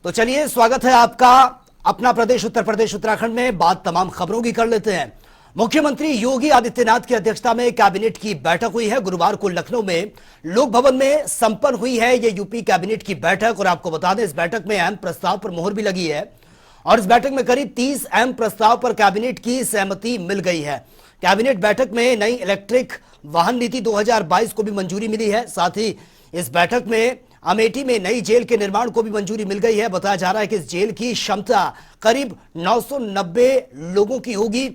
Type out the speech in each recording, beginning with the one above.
तो चलिए स्वागत है आपका अपना प्रदेश उत्तर प्रदेश उत्तराखंड में। बात तमाम खबरों की कर लेते हैं। मुख्यमंत्री योगी आदित्यनाथ की अध्यक्षता में कैबिनेट की बैठक हुई है। गुरुवार को लखनऊ में लोक भवन में संपन्न हुई है ये यूपी कैबिनेट की बैठक। और आपको बता दें इस बैठक में अहम प्रस्ताव पर मोहर भी लगी है और इस बैठक में करीब 30 अहम प्रस्ताव पर कैबिनेट की सहमति मिल गई है। कैबिनेट बैठक में नई इलेक्ट्रिक वाहन नीति 2022 को भी मंजूरी मिली है। साथ ही इस बैठक में अमेठी में नई जेल के निर्माण को भी मंजूरी मिल गई है। बताया जा रहा है कि इस जेल की क्षमता करीब 990 लोगों की होगी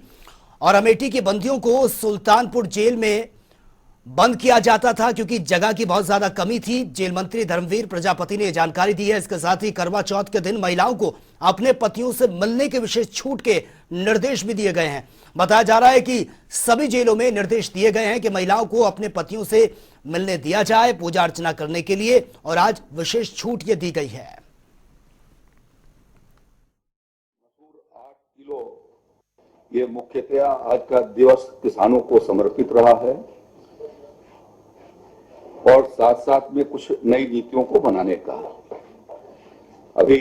और अमेठी के बंदियों को सुल्तानपुर जेल में बंद किया जाता था क्योंकि जगह की बहुत ज्यादा कमी थी। जेल मंत्री धर्मवीर प्रजापति ने यह जानकारी दी है। इसके साथ ही करवा चौथ के दिन महिलाओं को अपने पतियों से मिलने के विशेष छूट के निर्देश भी दिए गए हैं। बताया जा रहा है कि सभी जेलों में निर्देश दिए गए हैं कि महिलाओं को अपने पतियों से मिलने दिया जाए पूजा अर्चना करने के लिए और आज विशेष छूट ये दी गई है। 8 किलो ये मुख्यतया आज का दिवस किसानों को समर्पित रहा है और साथ साथ में कुछ नई नीतियों को बनाने का। अभी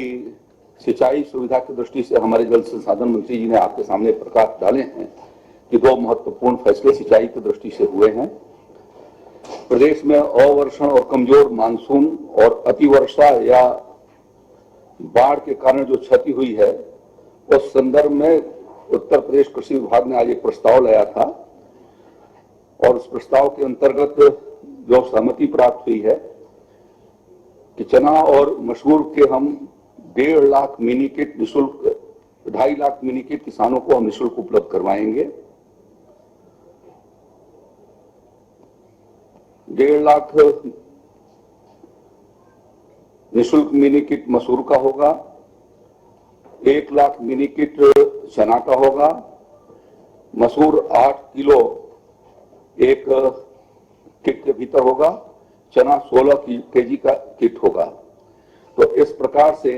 सिंचाई सुविधा की दृष्टि से हमारे जल संसाधन मंत्री जी ने आपके सामने प्रकाश डाले हैं कि 2 महत्वपूर्ण फैसले सिंचाई की दृष्टि से हुए हैं। प्रदेश में अवर्षण और कमजोर मानसून और अतिवर्षा या बाढ़ के कारण जो क्षति हुई है उस संदर्भ में उत्तर प्रदेश कृषि विभाग ने आज एक प्रस्ताव लाया था और उस प्रस्ताव के अंतर्गत जो सहमति प्राप्त हुई है कि चना और मसूर के हम 1.5 लाख मिनी किट निःशुल्क 2.5 लाख मिनी किट किसानों को हम निःशुल्क उपलब्ध करवाएंगे। 1.5 लाख निःशुल्क मिनी किट मसूर का होगा, 1 लाख मिनी किट चना का होगा, मसूर 8 किलो एक किट के भीतर होगा, चना 16 केजी का किट होगा। तो इस प्रकार से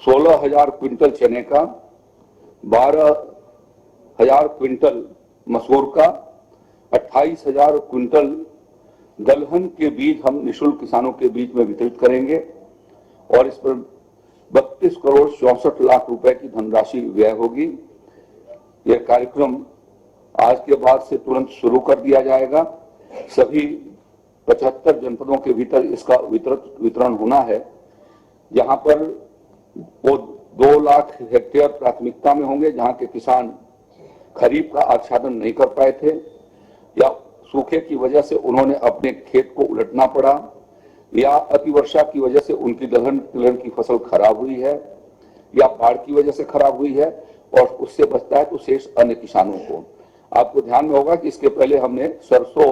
16,000 क्विंटल चने का, 12,000 क्विंटल मसूर का, 28,000 क्विंटल दलहन के बीज हम निःशुल्क किसानों के बीच में वितरित करेंगे और इस पर 32 करोड़ 64 लाख रुपए की धनराशि व्यय होगी। यह कार्यक्रम आज के बाद से तुरंत शुरू कर दिया जाएगा। सभी 75 जनपदों के भीतर इसका वितरण होना है। जहां पर वो 2 लाख हेक्टेयर प्राथमिकता में होंगे जहां के किसान खरीफ का आच्छादन नहीं कर पाए थे या सूखे की वजह से उन्होंने अपने खेत को उलटना पड़ा या अतिवर्षा की वजह से उनकी दलहन की फसल खराब हुई है या बाढ़ की वजह से खराब हुई है और उससे बचता है तो शेष अन्य किसानों को। आपको ध्यान में होगा कि इसके पहले हमने सरसों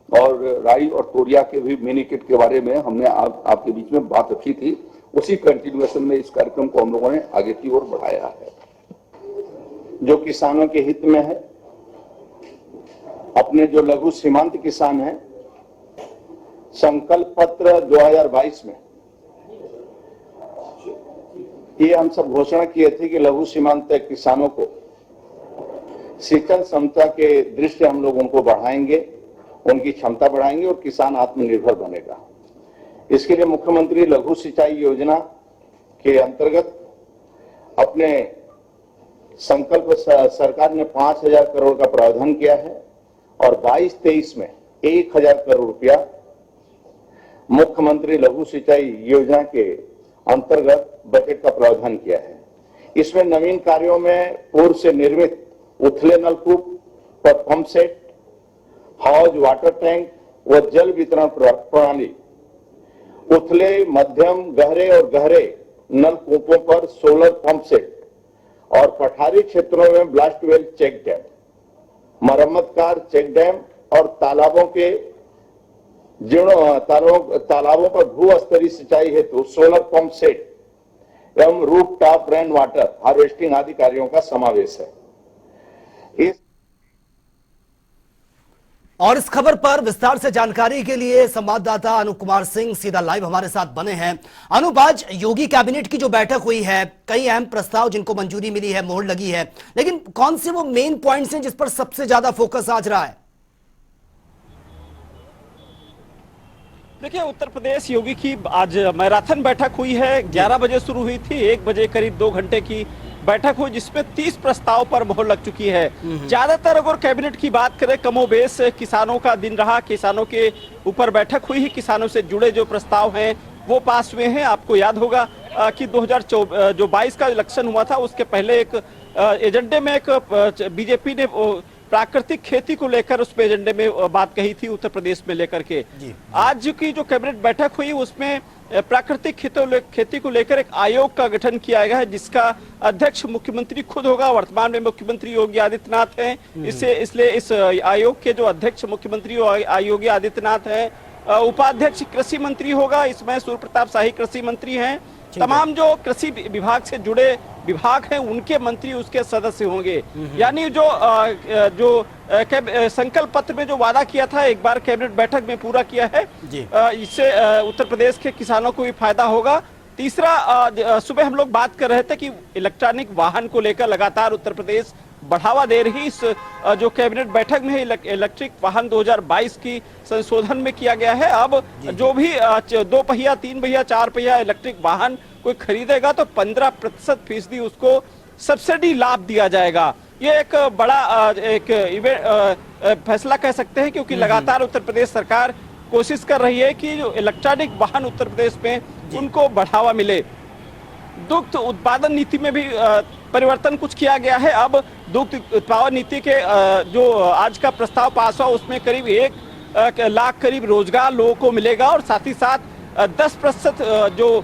और राई और तोरिया के भी मिनी किट के बारे में हमने आपके बीच में बात रखी थी। उसी कंटिन्यूएशन में इस कार्यक्रम को हम लोगों ने आगे की ओर बढ़ाया है जो किसानों के हित में है। अपने जो लघु सीमांत किसान हैं, संकल्प पत्र 2022 में ये हम सब घोषणा किए थे कि लघु सीमांत किसानों को सिंचाई क्षमता के दृष्टि हम लोग उनको बढ़ाएंगे, उनकी क्षमता बढ़ाएंगे और किसान आत्मनिर्भर बनेगा। इसके लिए मुख्यमंत्री लघु सिंचाई योजना के अंतर्गत अपने संकल्प सरकार ने 5,000 करोड़ का प्रावधान किया है और 22-23 में 1,000 करोड़ रुपया मुख्यमंत्री लघु सिंचाई योजना के अंतर्गत बजट का प्रावधान किया है। इसमें नवीन कार्यों में पूर्व से निर्मित उथले नलकूप पर pump set, house water tank व जल वितरण प्रणाली, उथले मध्यम गहरे और गहरे नलकूपों पर सोलर पंप सेट और पठारी क्षेत्रों में ब्लास्ट वेल चेक डैम, मरम्मतकार चेक डैम और तालाबों के तालाबों पर भू स्तरीय सिंचाई हेतु सोलर पंप सेट एवं roof top rain water harvesting आदि कार्यों का समावेश है। और इस खबर पर विस्तार से जानकारी के लिए संवाददाता अनूप कुमार सिंह सीधा लाइव हमारे साथ बने हैं। अनूप, आज योगी कैबिनेट की जो बैठक हुई है, कई अहम प्रस्ताव जिनको मंजूरी मिली है, मोहर लगी है, लेकिन कौन से वो मेन पॉइंट्स हैं जिस पर सबसे ज्यादा फोकस आज रहा है? देखिए, उत्तर प्रदेश योगी की आज मैराथन बैठक हुई है। 11 बजे शुरू हुई थी, 1 बजे करीब 2 घंटे की बैठक हुई, जिसमें 30 प्रस्ताव पर मोहर लग चुकी है। ज्यादातर अगर कैबिनेट की बात करें, कमोबेश किसानों का दिन रहा, किसानों के ऊपर बैठक हुई ही, किसानों से जुड़े जो प्रस्ताव हैं वो पास हुए हैं। आपको याद होगा कि 2022 का इलेक्शन हुआ था, उसके पहले एक एजेंडे में एक बीजेपी ने प्राकृतिक खेती को लेकर उस पे एजेंडे में बात कही थी उत्तर प्रदेश में लेकर के। आज की जो कैबिनेट बैठक हुई उसमें प्राकृतिक खेती को लेकर एक आयोग का गठन किया गया है, जिसका अध्यक्ष मुख्यमंत्री खुद होगा। वर्तमान में मुख्यमंत्री योगी आदित्यनाथ हैं। इसलिए इस आयोग के जो अध्यक्ष मुख्यमंत्री योगी आदित्यनाथ हैं, उपाध्यक्ष कृषि मंत्री होगा, इसमें सूर्य प्रताप शाही कृषि मंत्री हैं। तमाम जो कृषि विभाग से जुड़े विभाग हैं उनके मंत्री उसके सदस्य होंगे। यानी जो संकल्प पत्र में जो वादा किया था एक बार कैबिनेट बैठक में पूरा किया है। इससे उत्तर प्रदेश के किसानों को भी फायदा होगा। तीसरा, सुबह हम लोग बात कर रहे थे कि इलेक्ट्रॉनिक वाहन को लेकर लगातार उत्तर प्रदेश बढ़ावा दे रही। इस जो कैबिनेट बैठक में इलेक्ट्रिक वाहन 2022 की संशोधन में किया गया है। अब जो भी 2 पहिया, 3 पहिया, 4 पहिया इलेक्ट्रिक वाहन कोई खरीदेगा तो 15% फीसदी उसको सब्सिडी लाभ दिया जाएगा। ये एक बड़ा फैसला कह सकते हैं, क्योंकि लगातार उत्तर प्रदेश सरकार कोशिश कर रही है कि जो इलेक्ट्रॉनिक वाहन उत्तर प्रदेश में उनको बढ़ावा मिले। दुग्ध उत्पादन नीति में भी परिवर्तन कुछ किया गया है। अब दुग्ध उत्पादन नीति के जो आज का प्रस्ताव पास हुआ उसमें करीब 1 लाख करीब रोजगार लोगों को मिलेगा, और साथ ही साथ 10% जो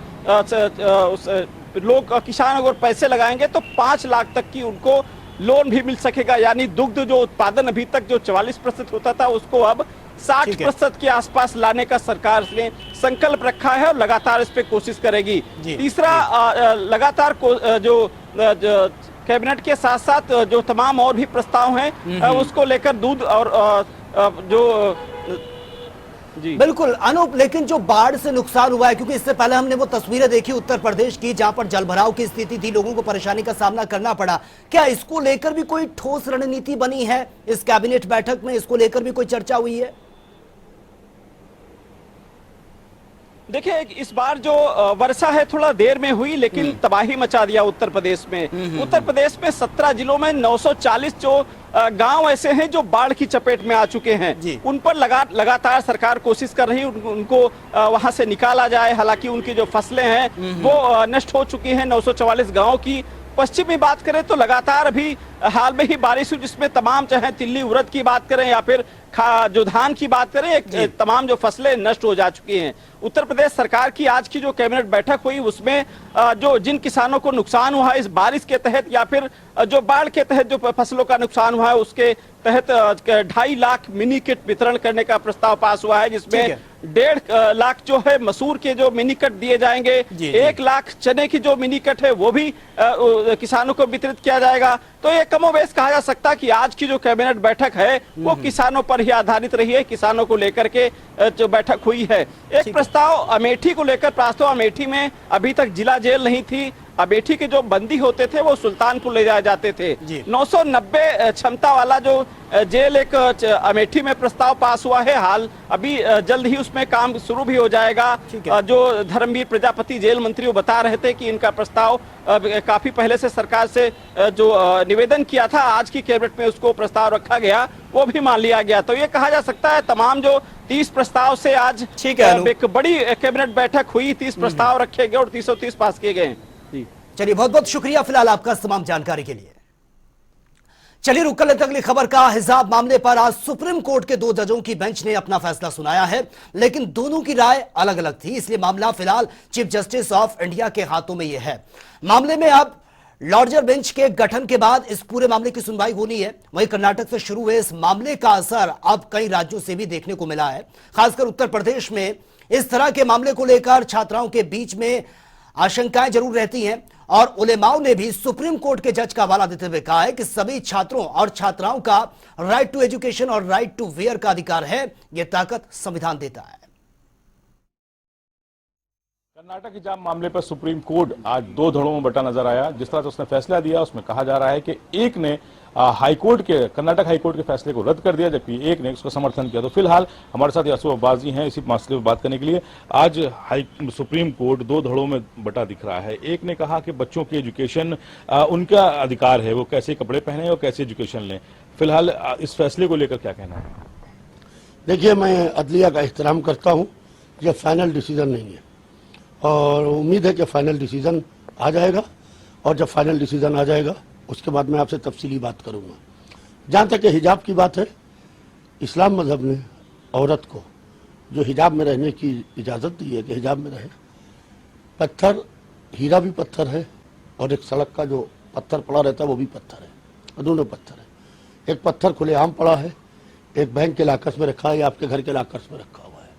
लोग किसान अगर पैसे लगाएंगे तो 5 लाख तक की उनको लोन भी मिल सकेगा। यानी दुग्ध जो उत्पादन अभी तक जो 44% होता था उसको अब 60% के आसपास लाने का सरकार ने संकल्प रखा है और लगातार इस पे कोशिश करेगी। तीसरा, लगातार जो कैबिनेट के साथ साथ जो तमाम और भी प्रस्ताव हैं उसको लेकर दूध और जो जी बिल्कुल अनूप, लेकिन जो बाढ़ से नुकसान हुआ है, क्योंकि इससे पहले हमने वो तस्वीरें देखी उत्तर प्रदेश की जहां पर जलभराव की स्थिति थी, लोगों को परेशानी का सामना करना पड़ा। क्या इसको लेकर भी कोई ठोस रणनीति बनी है? इस कैबिनेट बैठक में इसको लेकर भी कोई चर्चा हुई है? देखिए, इस बार जो वर्षा है थोड़ा देर में हुई, लेकिन तबाही मचा दिया उत्तर प्रदेश में। उत्तर प्रदेश में 17 जिलों में 940 जो गांव ऐसे हैं जो बाढ़ की चपेट में आ चुके हैं। उन पर लगातार सरकार कोशिश कर रही है उनको वहां से निकाला जाए। हालांकि उनकी जो फसलें हैं वो नष्ट हो चुकी हैं 944 गांव की। पश्चिम में बात करें तो लगातार अभी हाल में ही बारिश हुई, जिसमें तमाम चाहे तिल्ली उड़द की बात करें या फिर जो धान की बात करें, तमाम जो फसलें नष्ट हो जा चुकी हैं। उत्तर प्रदेश सरकार की आज की जो कैबिनेट बैठक हुई उसमें जो जिन किसानों को नुकसान हुआ है इस बारिश के तहत या फिर जो बाढ़ के तहत जो फसलों का नुकसान हुआ है उसके तहत 2.5 लाख मिनी किट वितरण करने का प्रस्ताव पास हुआ है, जिसमें 1.5 लाख जो है मसूर के जो मिनी कट दिए जाएंगे, 1 लाख चने की जो मिनी कट है वो भी किसानों को वितरित किया जाएगा। तो ये कमोबेश कहा जा सकता है कि आज की जो कैबिनेट बैठक है वो किसानों पर ही आधारित रही है, किसानों को लेकर के जो बैठक हुई है। एक प्रस्ताव अमेठी को लेकर प्रस्ताव, अमेठी में अभी तक जिला जेल नहीं थी। अमेठी के जो बंदी होते थे वो सुल्तानपुर ले जाए जाते थे। 990 क्षमता वाला जो जेल एक अमेठी में प्रस्ताव पास हुआ है। हाल अभी जल्द ही उसमें काम शुरू भी हो जाएगा। जो धर्मवीर प्रजापति जेल मंत्री वो बता रहे थे कि इनका प्रस्ताव काफी पहले से सरकार से जो निवेदन किया था, आज की कैबिनेट में उसको प्रस्ताव रखा गया, वो भी मान लिया गया। तो ये कहा जा सकता है तमाम जो 30 प्रस्ताव से आज एक बड़ी कैबिनेट बैठक हुई, 30 प्रस्ताव रखे गए और 330 पास किए गए। चलिए, बहुत बहुत शुक्रिया फिलहाल आपका तमाम जानकारी के लिए। चलिए रुक कर लेते अगली खबर का। हिजाब मामले पर आज सुप्रीम कोर्ट के 2 जजों की बेंच ने अपना फैसला सुनाया है, लेकिन दोनों की राय अलग अलग थी, इसलिए मामला फिलहाल चीफ जस्टिस ऑफ इंडिया के हाथों में यह है। मामले में अब लॉर्जर बेंच के गठन के बाद इस पूरे मामले की सुनवाई होनी है। वहीं कर्नाटक से शुरू हुए इस मामले का असर अब कई राज्यों से भी देखने को मिला है। खासकर उत्तर प्रदेश में इस तरह के मामले को लेकर छात्राओं के बीच में आशंकाएं जरूर रहती हैं, और उलेमाओं ने भी सुप्रीम कोर्ट के जज का हवाला देते हुए कहा है कि सभी छात्रों और छात्राओं का राइट टू एजुकेशन और राइट टू वेयर का अधिकार है। यह ताकत संविधान देता है। कर्नाटक हिजाब मामले पर सुप्रीम कोर्ट आज 2 धड़ों में बटा नजर आया। जिस तरह से उसने फैसला दिया उसमें कहा जा रहा है कि एक ने हाईकोर्ट के कर्नाटक हाईकोर्ट के फैसले को रद्द कर दिया, जबकि एक ने उसका समर्थन किया। तो फिलहाल हमारे साथ यासूब अब्बास जी हैं इसी मसले पर बात करने के लिए। आज सुप्रीम कोर्ट दो धड़ों में बटा दिख रहा है। एक ने कहा कि बच्चों की एजुकेशन उनका अधिकार है, वो कैसे कपड़े पहने और कैसे एजुकेशन लें। फिलहाल इस फैसले को लेकर क्या कहना है? देखिए, मैं अदलिया का एहतराम करता हूँ, ये फाइनल डिसीजन नहीं है और उम्मीद है कि फाइनल डिसीजन आ जाएगा, और जब फाइनल डिसीजन आ जाएगा उसके बाद मैं आपसे तफसीली बात करूँगा। जहाँ तक हिजाब की बात है, इस्लाम मज़हब ने औरत को जो हिजाब में रहने की इजाज़त दी है कि हिजाब में रहे। पत्थर, हीरा भी पत्थर है और एक सड़क का जो पत्थर पड़ा रहता है वो भी पत्थर है, और दोनों पत्थर है। एक पत्थर खुलेआम पड़ा है, एक बैंक के लाकर्स में रखा है या आपके घर के लाकर्स में रखा हुआ है।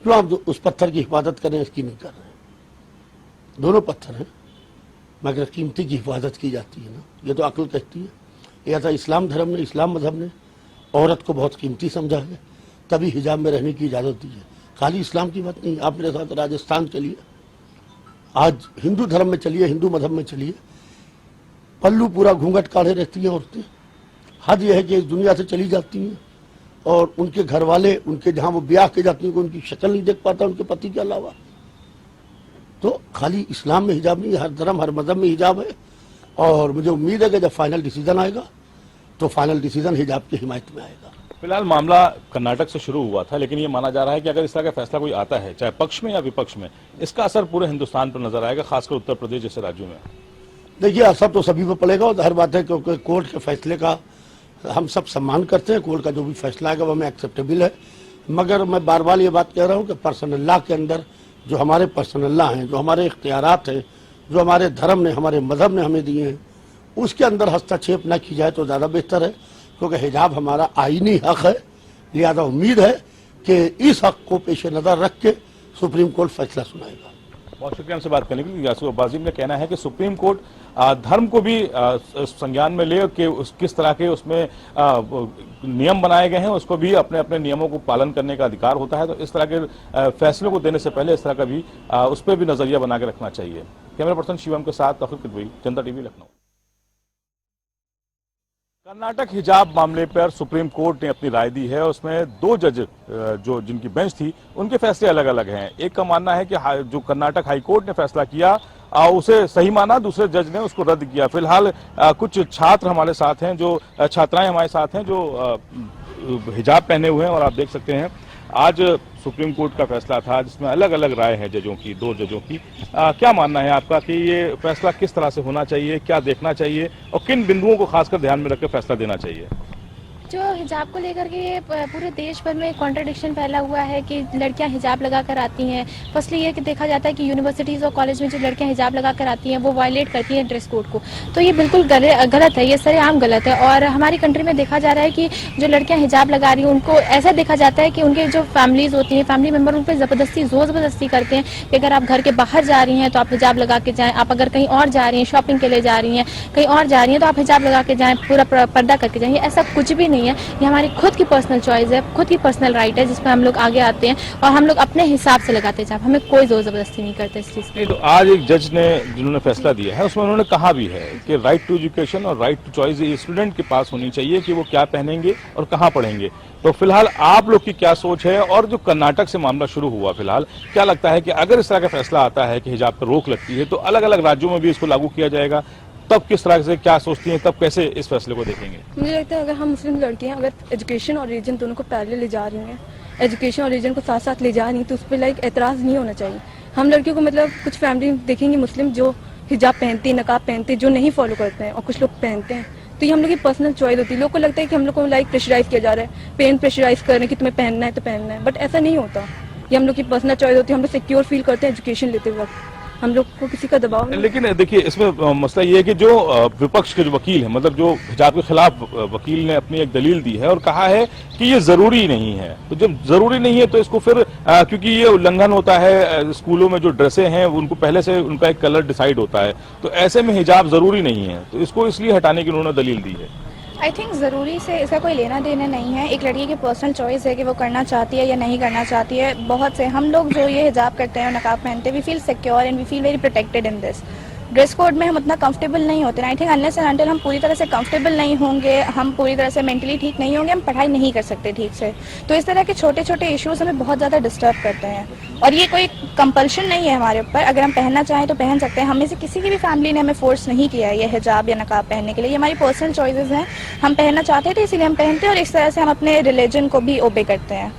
क्यों आप उस पत्थर की हिफाजत करें, इसकी नहीं कर रहे हैं। दोनों पत्थर हैं, मगर कीमती की हिफाजत की जाती है ना, ये तो अक्ल कहती है। यह था इस्लाम धर्म ने, इस्लाम मज़हब ने औरत को बहुत कीमती समझा है, तभी हिजाब में रहने की इजाज़त दी है। खाली इस्लाम की बात नहीं, आप मेरे साथ राजस्थान चलिए, आज हिंदू धर्म में चलिए, हिंदू मज़हब में चलिए, पल्लू पूरा घूंघट काढ़े रहती हैं औरतें। हद यह है कि इस दुनिया से चली जाती हैं और उनके घर वाले, उनके जहाँ वो ब्याह के जाती हैं, उनकी शक्ल नहीं देख पाता उनके पति के अलावा। तो खाली इस्लाम में हिजाब नहीं, हर धर्म हर मज़हब में हिजाब है। और मुझे उम्मीद है कि जब फाइनल डिसीजन आएगा तो फाइनल डिसीजन हिजाब की हिमायत में आएगा। फिलहाल मामला कर्नाटक से शुरू हुआ था, लेकिन ये माना जा रहा है कि अगर इस तरह का फैसला कोई आता है, चाहे पक्ष में या विपक्ष में, इसका असर पूरे हिंदुस्तान पर नजर आएगा, खासकर उत्तर प्रदेश जैसे राज्यों में। देखिए, असर तो सभी पर पड़ेगा और हर बात है, क्योंकि कोर्ट के फैसले का हम सब सम्मान करते हैं। कोर्ट का जो भी फैसला आएगा वो हमें एक्सेप्टेबल है। मगर मैं बार बार ये बात कह रहा हूँ कि पर्सनल लॉ के अंदर जो हमारे पर्सनल लॉ हैं, जो हमारे इख्तियारात हैं, जो हमारे धर्म ने, हमारे मज़हब ने हमें दिए हैं, उसके अंदर हस्तक्षेप न की जाए तो ज़्यादा बेहतर है, क्योंकि हिजाब हमारा आईनी हक है। लिहाजा उम्मीद है कि इस हक को पेश नज़र रख के सुप्रीम कोर्ट फैसला सुनाएगा। बहुत शुक्रिया हमसे बात करने के लिए। यासूब अब्बास ने कहना है कि सुप्रीम कोर्ट धर्म को भी संज्ञान में ले कि किस तरह के उसमें नियम बनाए गए हैं, उसको भी अपने अपने नियमों को पालन करने का अधिकार होता है। तो इस तरह के फैसलों को देने से पहले इस तरह का भी उस पर भी नजरिया बना के रखना चाहिए। कैमरा पर्सन शिवम के साथ तौफीक किदवई, जनता टीवी, लखनऊ। कर्नाटक हिजाब मामले पर सुप्रीम कोर्ट ने अपनी राय दी है। उसमें दो जज जो जिनकी बेंच थी, उनके फैसले अलग अलग हैं। एक का मानना है कि जो कर्नाटक हाईकोर्ट ने फैसला किया उसे सही माना, दूसरे जज ने उसको रद्द किया। फिलहाल कुछ छात्र हमारे साथ हैं, जो छात्राएं हमारे साथ हैं जो हिजाब पहने हुए हैं, और आप देख सकते हैं आज सुप्रीम कोर्ट का फैसला था जिसमें अलग अलग राय है जजों की, दो जजों की। क्या मानना है आपका कि ये फैसला किस तरह से होना चाहिए, क्या देखना चाहिए और किन बिंदुओं को खासकर ध्यान में रखकर फैसला देना चाहिए? जो हिजाब को लेकर के ये पूरे देश भर में कॉन्ट्रडिक्शन फैला हुआ है कि लड़कियां हिजाब लगा कर आती हैं। फर्स्टली ये कि देखा जाता है कि यूनिवर्सिटीज़ और कॉलेज में जो लड़कियां हिजाब लगा कर आती हैं वो वायलेट करती हैं ड्रेस कोड को। तो ये बिल्कुल गलत है, ये सरेआम गलत है। और हमारी कंट्री में देखा जा रहा है कि जो लड़कियां हिजाब लगा रही हैं उनको ऐसा देखा जाता है कि उनके जो फैमिलीज होती हैं, फैमिली मेम्बर उन पर ज़बरदस्ती करते हैं कि अगर आप घर के बाहर जा रही हैं तो आप हिजाब लगा के जाएँ, आप अगर कहीं और जा रही हैं, शॉपिंग के लिए जा रही हैं, कहीं और जा रही हैं तो आप हिजाब लगा के जाएँ, पूरा पर्दा करके जाएँ। ऐसा कुछ भी नहीं है, ये हमारी खुद की पर्सनल चॉइस है, खुद की पर्सनल राइट है, जिसमें हम लोग आगे आते हैं और हम लोग अपने हिसाब से लगाते हैं। हमें कोई जोर जबरदस्ती नहीं करते इस चीज़ की। तो आज एक जज ने जिन्होंने फैसला दिया है उसमें उन्होंने कहा भी है कि राइट टू एजुकेशन और राइट टू चॉइस स्टूडेंट के पास होनी चाहिए कि वो क्या पहनेंगे और कहाँ पढ़ेंगे। तो फिलहाल आप लोग की क्या सोच है? और जो कर्नाटक से मामला शुरू हुआ, फिलहाल क्या लगता है कि अगर इस तरह का फैसला आता है कि हिजाब पर रोक लगती है तो अलग अलग राज्यों में भी इसको लागू किया जाएगा, तब किस तरह से क्या सोचती हैं, तब कैसे इस फैसले को देखेंगे? मुझे लगता है अगर हम मुस्लिम लड़कियां अगर एजुकेशन और रिलीजन दोनों को पैरेलल ले जा रही हैं, एजुकेशन और रिलीजन को साथ साथ ले जा रही हैं, तो उस पर एतराज़ नहीं होना चाहिए। हम लड़कियों को मतलब कुछ फैमिली देखेंगे मुस्लिम जो हिजाब पहनते हैं, नकाब पहनते हैं, जो नहीं फॉलो करते हैं, और कुछ लोग पहनते हैं। तो ये हम लोग की पर्सनल चॉइस होती है। लोग को लगता है कि हम लोग को प्रेशराइज किया जा रहा है, पेरेंट प्रेशराइज कर रहे हैं कि तुम्हें पहनना है तो पहनना है, बट ऐसा नहीं होता। ये हम लोग की पर्सनल चॉइस होती है। हम लोग सिक्योर फील करते हैं एजुकेशन लेते वक्त, हम लोग को किसी का दबाव नहीं। लेकिन देखिए इसमें मसला ये है कि जो विपक्ष के जो वकील हैं, मतलब जो हिजाब के खिलाफ वकील ने अपनी एक दलील दी है और कहा है कि ये जरूरी नहीं है। तो जब जरूरी नहीं है तो इसको फिर क्योंकि ये उल्लंघन होता है, स्कूलों में जो ड्रेसें हैं उनको पहले से उनका एक कलर डिसाइड होता है, तो ऐसे में हिजाब जरूरी नहीं है, तो इसको इसलिए हटाने की उन्होंने दलील दी है। आई थिंक ज़रूरी से इसका कोई लेना देना नहीं है। एक लड़की की पर्सनल चॉइस है कि वो करना चाहती है या नहीं करना चाहती है। बहुत से हम लोग जो ये हिजाब करते हैं और नकाब पहनते हैं, we feel secure and we feel very protected in this. Dress code में हम उतना कंफर्टेबल नहीं होते। I think unless and until हम पूरी तरह से कंफर्टेबल नहीं होंगे, हम पूरी तरह से मेंटली ठीक नहीं होंगे, हम पढ़ाई नहीं कर सकते ठीक से। तो इस तरह के छोटे छोटे इश्यूज हमें बहुत ज़्यादा डिस्टर्ब करते हैं, और ये कोई कंपल्शन नहीं है हमारे ऊपर। अगर हम पहनना चाहें तो पहन सकते हैं। हम में से किसी की भी फैमिली ने हमें फोर्स नहीं किया है ये हिजाब या नकाब पहनने के लिए। ये हमारी पर्सनल चॉइसेस हैं। हम पहनना चाहते थे इसीलिए हम पहनते हैं, और इस तरह से हम अपने रिलीजन को भी ओबे करते हैं।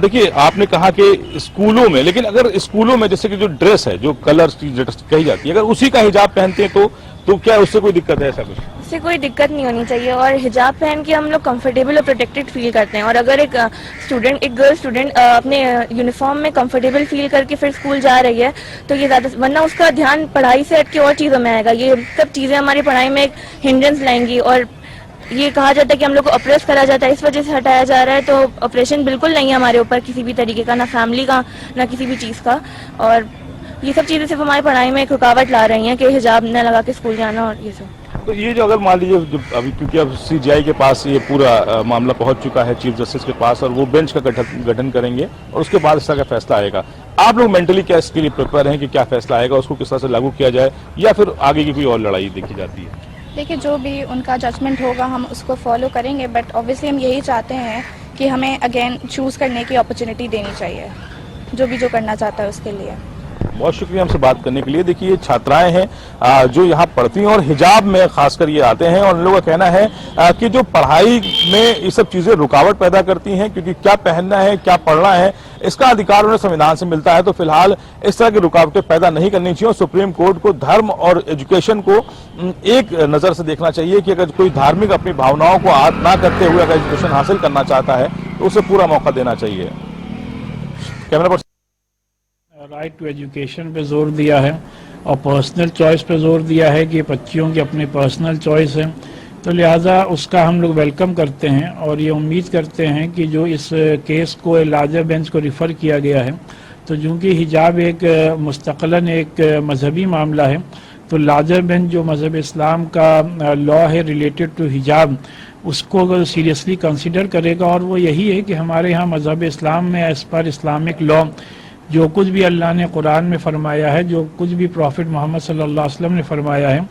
देखिए, आपने कहा कि स्कूलों में, लेकिन अगर स्कूलों में जैसे कि जो ड्रेस है, जो कलर की ड्रेस कही जाती है, अगर उसी का हिजाब पहनते हैं तो क्या उससे कोई दिक्कत है? ऐसा कुछ इससे कोई दिक्कत नहीं होनी चाहिए, और हिजाब पहन के हम लोग कंफर्टेबल और प्रोटेक्टेड फील करते हैं। और अगर एक गर्ल स्टूडेंट अपने यूनिफॉर्म में कंफर्टेबल फील करके फिर स्कूल जा रही है तो ये ज़्यादा, वरना उसका ध्यान पढ़ाई से हट के और चीज़ों में आएगा। ये सब चीज़ें हमारी पढ़ाई में एक हिंड्रेंस लाएंगी, और ये कहा जाता है कि हम लोग को ऑपरेस करा जाता है, इस वजह से हटाया जा रहा है। तो ऑपरेशन बिल्कुल नहीं है हमारे ऊपर किसी भी तरीके का, ना फैमिली का, ना किसी भी चीज़ का। और ये सब चीज़ें सिर्फ हमारी पढ़ाई में एक रुकावट ला रही हैं कि हिजाब न लगा के स्कूल जाना और ये सब। तो ये जो अगर मान लीजिए जो अभी, क्योंकि अब CJI के पास ये पूरा मामला पहुंच चुका है चीफ जस्टिस के पास, और वो बेंच का गठन करेंगे और उसके बाद इस तरह का फैसला आएगा। आप लोग मेंटली क्या इसके लिए प्रिपेयर हैं कि क्या फैसला आएगा, उसको किस तरह से लागू किया जाए, या फिर आगे की कोई और लड़ाई देखी जाती है? देखिए, जो भी उनका जजमेंट होगा हम उसको फॉलो करेंगे, बट ऑब्वियसली हम यही चाहते हैं कि हमें अगेन चूज़ करने की अपॉर्चुनिटी देनी चाहिए, जो करना चाहता है उसके लिए। बहुत शुक्रिया हमसे बात करने के लिए। देखिए, छात्राएं हैं जो यहाँ पढ़ती हैं और हिजाब में खासकर ये आते हैं, और उन लोगों का कहना है कि जो पढ़ाई में ये सब चीजें रुकावट पैदा करती हैं, क्योंकि क्या पहनना है, क्या पढ़ना है, इसका अधिकार उन्हें संविधान से मिलता है। तो फिलहाल इस तरह की रुकावटें पैदा नहीं करनी चाहिए, और सुप्रीम कोर्ट को धर्म और एजुकेशन को एक नजर से देखना चाहिए कि अगर कोई धार्मिक अपनी भावनाओं को आद ना करते हुए अगर एजुकेशन हासिल करना चाहता है तो उसे पूरा मौका देना चाहिए। Camera person right to education पे जोर दिया है, और पर्सनल चॉइस पे जोर दिया है कि बच्चियों की अपनी पर्सनल चॉइस है, तो लिहाजा उसका हम लोग वेलकम करते हैं। और ये उम्मीद करते हैं कि जो इस केस को लार्जर बेंच को रिफ़र किया गया है, तो चूँकि हिजाब एक मुस्तक़लन एक मजहबी मामला है, तो लार्जर बेंच जो मज़हब इस्लाम का लॉ है रिलेटेड टू हिजाब, उसको सीरियसली कंसिडर करेगा। और वो यही है कि हमारे यहाँ मज़हब इस्लाम में एज़ पर इस्लामिक लॉ जो कुछ भी अल्लाह ने कुरान में फरमाया है, जो कुछ भी प्रॉफिट मोहम्मद सल्लल्लाहु अलैहि वसल्लम ने फरमाया है,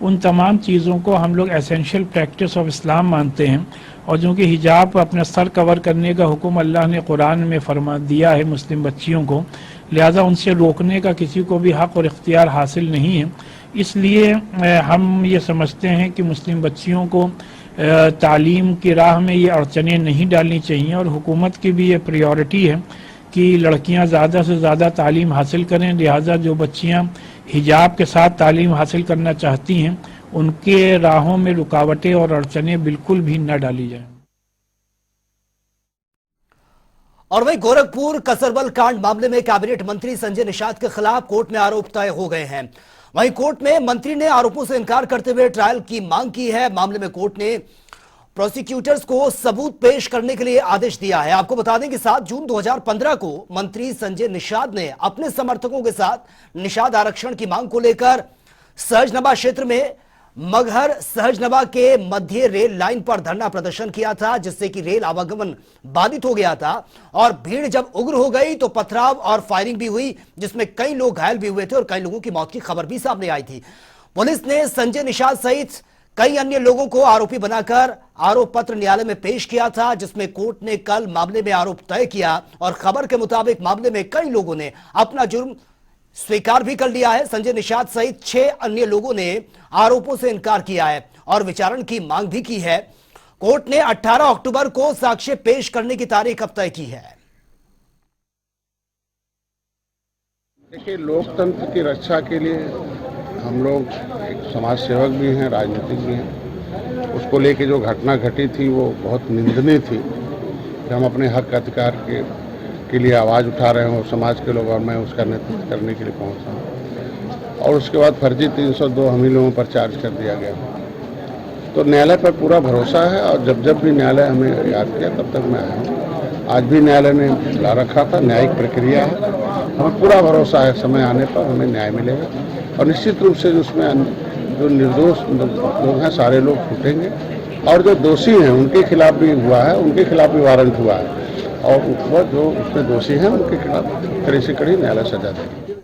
उन तमाम चीज़ों को हम लोग एसेंशियल प्रैक्टिस ऑफ इस्लाम मानते हैं। और जो कि हिजाब अपना सर कवर करने का हुक्म अल्लाह ने कुरान में फरमा दिया है मुस्लिम बच्चियों को, लिहाजा उनसे रोकने का किसी को भी हक़ और इख्तियार हासिल नहीं है। इसलिए हम ये समझते हैं कि मुस्लिम बच्चियों को तालीम की राह में ये अड़चनें नहीं डालनी चाहिए, और हुकूमत की भी ये प्रायोरिटी है कि लड़कियां ज़्यादा से ज़्यादा तालीम हासिल करें। लिहाजा जो बच्चियां हिजाब के साथ तालीम हासिल करना चाहती हैं, उनके राहों में रुकावटें और अड़चनें बिल्कुल भी न डाली जाएं। और वहीं गोरखपुर कसरबल कांड मामले में कैबिनेट मंत्री संजय निषाद के खिलाफ कोर्ट में आरोप तय हो गए हैं। वहीं कोर्ट में मंत्री ने आरोपों से इनकार करते हुए ट्रायल की मांग की है। मामले में कोर्ट ने प्रोसिक्यूटर्स को सबूत पेश करने के लिए आदेश दिया है। आपको बता दें कि 7 जून 2015 को मंत्री संजय निषाद ने अपने समर्थकों के साथ निषाद आरक्षण की मांग को लेकर सहजनवा क्षेत्र में मगहर सहजनवा के मध्य रेल लाइन पर धरना प्रदर्शन किया था, जिससे कि रेल आवागमन बाधित हो गया था। और भीड़ जब उग्र हो गई तो पथराव और फायरिंग भी हुई, जिसमें कई लोग घायल भी हुए थे और कई लोगों की मौत की खबर भी सामने आई थी। पुलिस ने संजय निषाद सहित कई अन्य लोगों को आरोपी बनाकर आरोप पत्र न्यायालय में पेश किया था, जिसमें कोर्ट ने कल मामले में आरोप तय किया। और खबर के मुताबिक मामले में कई लोगों ने अपना जुर्म स्वीकार भी कर लिया है। संजय निषाद सहित 6 अन्य लोगों ने आरोपों से इनकार किया है और विचारण की मांग भी की है। कोर्ट ने 18 अक्टूबर को साक्ष्य पेश करने की तारीख अब तय की है। देखिए, लोकतंत्र की रक्षा के लिए हम लोग एक समाज सेवक भी हैं, राजनीतिक भी हैं। उसको लेके जो घटना घटी थी वो बहुत निंदनीय थी कि हम अपने हक अधिकार के लिए आवाज़ उठा रहे हो समाज के लोग, और मैं उसका नेतृत्व करने के लिए पहुंचा। और उसके बाद फर्जी 302 हम ही लोगों पर चार्ज कर दिया गया। तो न्यायालय पर पूरा भरोसा है, और जब भी न्यायालय हमें याद किया तब तक मैं आया हूँ। आज भी न्यायालय ने बुला रखा था, न्यायिक प्रक्रिया है, हमें पूरा भरोसा है समय आने पर हमें न्याय मिलेगा। और निश्चित रूप से उसमें जो निर्दोष लोग हैं सारे लोग छूटेंगे, और जो दोषी हैं उनके खिलाफ भी हुआ है, उनके खिलाफ भी वारंट हुआ है, और वो जो उसमें दोषी हैं उनके खिलाफ कड़ी से कड़ी न्यायालय सजा देगी।